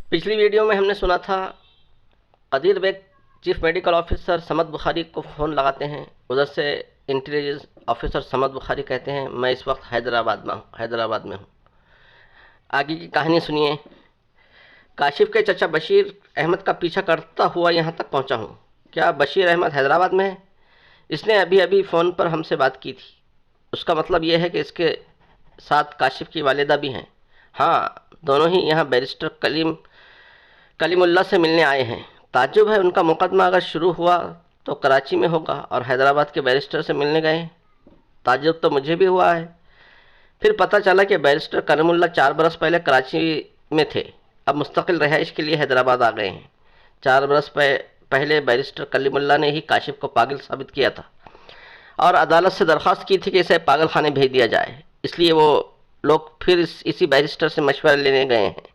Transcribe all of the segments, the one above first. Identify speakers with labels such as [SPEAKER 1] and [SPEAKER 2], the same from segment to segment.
[SPEAKER 1] पिछली वीडियो में हमने सुना था Qadeer Baig chief medical officer Samad Bukhari को फ़ोन लगाते हैं। उधर से इंटेलिजेंस ऑफिसर समद बुखारी कहते हैं मैं इस वक्त हैदराबाद में हूँ। आगे की कहानी सुनिए। काशिफ के चचा बशीर अहमद का पीछा करता हुआ यहाँ तक पहुँचा हूँ। क्या बशीर अहमद हैदराबाद में है? इसने अभी अभी फ़ोन पर हमसे बात की थी। उसका मतलब यह है कि इसके साथ काशिफ की वालिदा भी हैं। हाँ, दोनों ही यहाँ बैरिस्टर कलीमुल्लाह से मिलने आए हैं। ताज्जुब है, उनका मुकदमा अगर शुरू हुआ तो कराची में होगा और हैदराबाद के बैरिस्टर से मिलने गए। ताज्जुब तो मुझे भी हुआ है। फिर पता चला कि बैरिस्टर कलीमुल्लाह 4 बरस पहले कराची में थे, अब मुस्तकिल रहाइश के लिए हैदराबाद आ गए हैं। 4 बरस पहले बैरिस्टर कलीमुल्लाह ने ही काशिफ को पागल साबित किया था और अदालत से दरख्वास्त की थी कि इसे पागल खाने भेज दिया जाए। इसलिए वो लोग फिर इसी बैरिस्टर से मशवरा लेने गए हैं।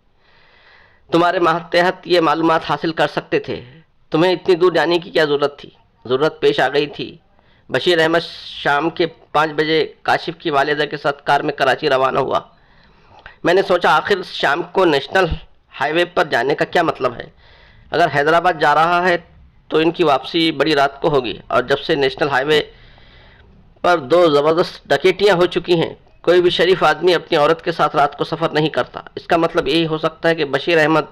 [SPEAKER 1] तुम्हारे मातहत ये मालूमात हासिल कर सकते थे। तुम्हें इतनी दूर जाने की क्या ज़रूरत थी? ज़रूरत पेश आ गई थी। बशीर अहमद शाम के 5 बजे काशिफ की वालिदा के साथ कार में कराची रवाना हुआ। मैंने सोचा आखिर शाम को नेशनल हाईवे पर जाने का क्या मतलब है? अगर हैदराबाद जा रहा है तो इनकी वापसी बड़ी रात को होगी, और जब से नेशनल हाईवे पर 2 ज़बरदस्त डकैतियाँ हो चुकी हैं, कोई भी शरीफ आदमी अपनी औरत के साथ रात को सफ़र नहीं करता। इसका मतलब यही हो सकता है कि बशीर अहमद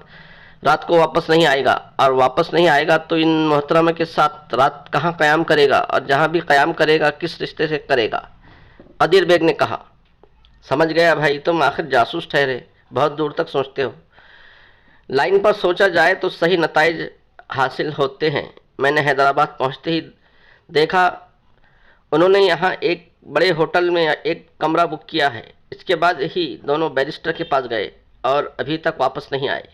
[SPEAKER 1] रात को वापस नहीं आएगा, और वापस नहीं आएगा तो इन मोहतरमा के साथ रात कहाँ क़याम करेगा, और जहाँ भी क़याम करेगा किस रिश्ते से करेगा? कदीर बेग ने कहा। समझ गया भाई, तुम आखिर जासूस ठहरे, बहुत दूर तक सोचते हो। लाइन पर सोचा जाए तो सही नताइज हासिल होते हैं। मैंने हैदराबाद पहुँचते ही देखा उन्होंने यहाँ एक बड़े होटल में एक कमरा बुक किया है। इसके बाद ही दोनों बैरिस्टर के पास गए और अभी तक वापस नहीं आए।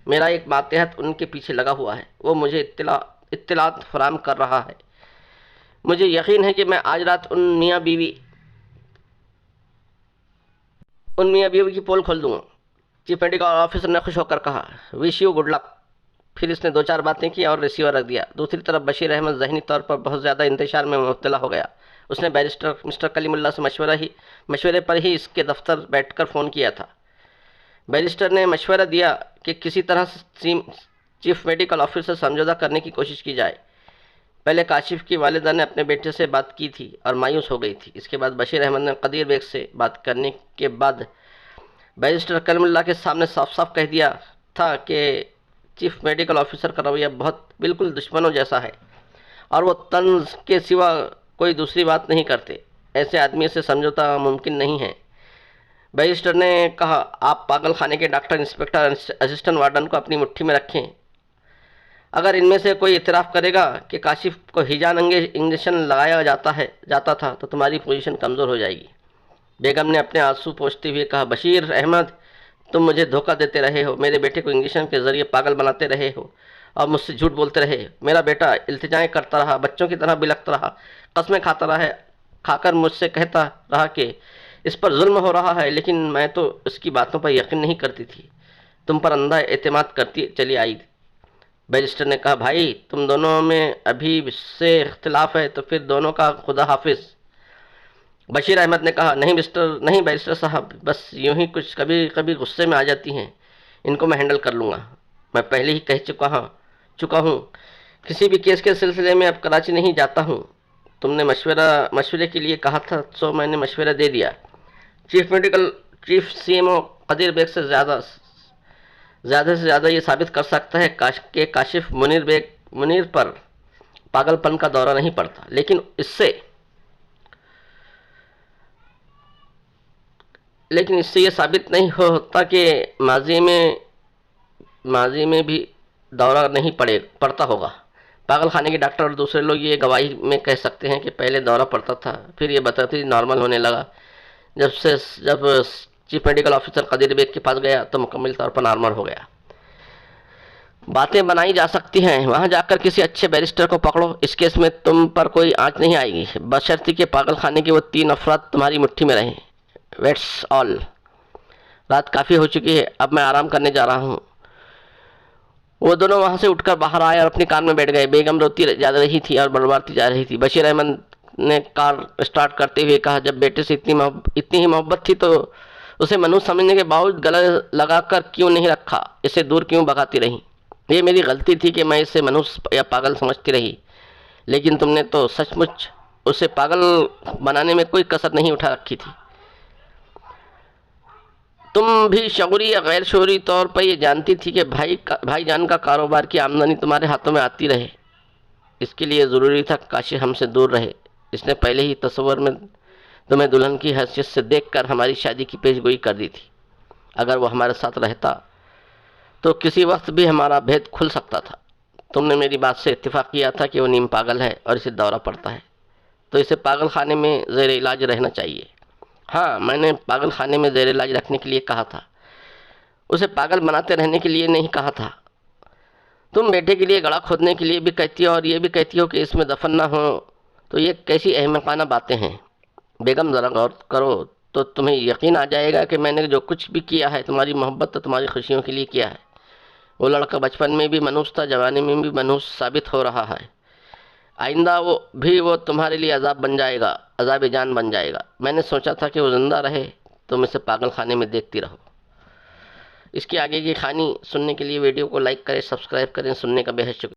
[SPEAKER 1] मेरा एक मातहत उनके पीछे लगा हुआ है, वो मुझे इत्तलात फराहम कर रहा है। मुझे यकीन है कि मैं आज रात उन मियाँ बीवी की पोल खोल दूँगा। चीफ मेडिकल ऑफिसर ने खुश होकर कहा, विश यू गुड लक। फिर इसने 2-4 बातें की और रिसीवर रख दिया। दूसरी तरफ बशीर अहमद ज़हनी तौर पर बहुत ज़्यादा इंतशार में मुब्तला हो गया। उसने बैरिस्टर मिस्टर कलीमुल्लाह से मशवरे पर ही इसके दफ्तर बैठकर फ़ोन किया था। बैरिस्टर ने मशवरा दिया कि किसी तरह चीफ मेडिकल ऑफिसर से समझौता करने की कोशिश की जाए। पहले काशिफ की वालिदा ने अपने बेटे से बात की थी और मायूस हो गई थी। इसके बाद बशीर अहमद ने कदीर बेग से बात करने के बाद बैरिस्टर कलीमुल्लाह के सामने साफ साफ कह दिया था कि चीफ मेडिकल ऑफिसर का रवैया बिल्कुल दुश्मनों जैसा है और वो तंज के सिवा कोई दूसरी बात नहीं करते। ऐसे आदमी से समझौता मुमकिन नहीं है। बैरिस्टर ने कहा, आप पागल खाने के डॉक्टर, इंस्पेक्टर, असिस्टेंट वार्डन को अपनी मुट्ठी में रखें। अगर इनमें से कोई इतराफ़ करेगा कि काशिफ को हिजान इंजेक्शन लगाया जाता था तो तुम्हारी पोजीशन कमज़ोर हो जाएगी। बेगम ने अपने आंसू पोंछते हुए कहा, बशीर अहमद, तुम मुझे धोखा देते रहे हो, मेरे बेटे को इंजेक्शन के ज़रिए पागल बनाते रहे हो और मुझसे झूठ बोलते रहे। मेरा बेटा इल्तिजाएं करता रहा, बच्चों की तरह बिलखता रहा, कस्में खाकर मुझसे कहता रहा कि इस पर जुल्म हो रहा है, लेकिन मैं तो उसकी बातों पर यकीन नहीं करती थी। तुम पर अंधा एतमाद करती चली आई। बैरिस्टर ने कहा, भाई तुम दोनों में अभी से इख्तिलाफ है तो फिर दोनों का खुदा हाफिज। बशीर अहमद ने कहा, नहीं बैरिस्टर साहब, बस यूं ही कुछ कभी कभी गुस्से में आ जाती हैं, इनको मैं हैंडल कर लूँगा। मैं पहले ही कह चुका हूँ किसी भी केस के सिलसिले में अब कराची नहीं जाता हूँ। तुमने मशवरे के लिए कहा था तो मैंने मशवरा दे दिया। चीफ सीएमओ कदीर बेग से ज़्यादा से ज़्यादा ये साबित कर सकता है कि काशिफ मुनीर पर पागलपन का दौरा नहीं पड़ता, लेकिन इससे ये साबित नहीं होता कि माजी में भी दौरा नहीं पड़ता होगा। पागल खाने के डॉक्टर और दूसरे लोग ये गवाही में कह सकते हैं कि पहले दौरा पड़ता था, फिर ये बताती नॉर्मल होने लगा। जब chief medical officer Qadeer Baig के पास गया तो मुकम्मल तौर पर नॉर्मल हो गया। बातें बनाई जा सकती हैं, वहाँ जाकर किसी अच्छे बैरिस्टर को पकड़ो। इस केस में तुम पर कोई आँच नहीं आएगी, बशर्ते कि पागल खाने के वो 3 अफराद तुम्हारी मुट्ठी में रहें। वेट्स ऑल। रात काफ़ी हो चुकी है, अब मैं आराम करने जा रहा हूँ। वो दोनों वहाँ से उठकर बाहर आए और अपनी कार में बैठ गए। बेगम रोती जा रही थी और बड़बड़ाती जा रही थी। बशीर अहमद ने कार स्टार्ट करते हुए कहा, जब बेटे से इतनी ही मोहब्बत थी तो उसे मनुष्य समझने के बावजूद गले लगाकर क्यों नहीं रखा, इसे दूर क्यों भगाती रही। ये मेरी गलती थी कि मैं इसे मनुष्य या पागल समझती रही, लेकिन तुमने तो सचमुच उसे पागल बनाने में कोई कसर नहीं उठा रखी थी। तुम भी शऊरी या गैर शऊरी तौर पर ये जानती थी कि भाईजान का कारोबार की आमदनी तुम्हारे हाथों में आती रहे। इसके लिए ज़रूरी था काशी हमसे दूर रहे। इसने पहले ही तस्वर में तुम्हें दुल्हन की हैसियत से देखकर हमारी शादी की पेशगोई कर दी थी। अगर वो हमारे साथ रहता तो किसी वक्त भी हमारा भेद खुल सकता था। तुमने मेरी बात से इत्तेफाक किया था कि वो नीम पागल है और इसे दौरा पड़ता है, तो इसे पागल खाने में ज़ेर इलाज रहना चाहिए। हाँ, मैंने पागल खाने में ज़ेर इलाज रखने के लिए कहा था, उसे पागल बनाते रहने के लिए नहीं कहा था। तुम बेटे के लिए गड़ा खोदने के लिए भी कहती हो और ये भी कहती हो कि इसमें दफन ना हो, तो ये कैसी अहमकाना बातें हैं। बेगम ज़रा गौर करो तो तुम्हें यकीन आ जाएगा कि मैंने जो कुछ भी किया है तुम्हारी मोहब्बत तो तुम्हारी खुशियों के लिए किया है। वो लड़का बचपन में भी मनुष्य था, जवानी में भी मनुष्य साबित हो रहा है। आइंदा वो तुम्हारे लिए अजाब बन जाएगा, अजाब जान बन जाएगा। मैंने सोचा था कि वो ज़िंदा रहे, तुम इसे पागल खाने में देखती रहो। इसकी आगे की कहानी सुनने के लिए वीडियो को लाइक करें, सब्सक्राइब करें। सुनने का बेहद शुक्रिया।